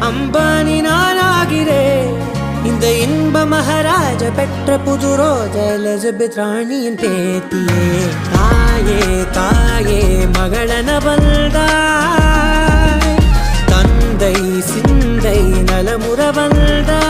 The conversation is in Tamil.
அம்பானி நானாகிறேன். இந்த இன்ப மகாராஜ பெற்ற புது ரோஜா எலிசபெத் ராணியின் பேத்தியே. தாயே தாயே மகளன வந்தாய், தந்தை சிந்தை நலமுற வந்தாய்.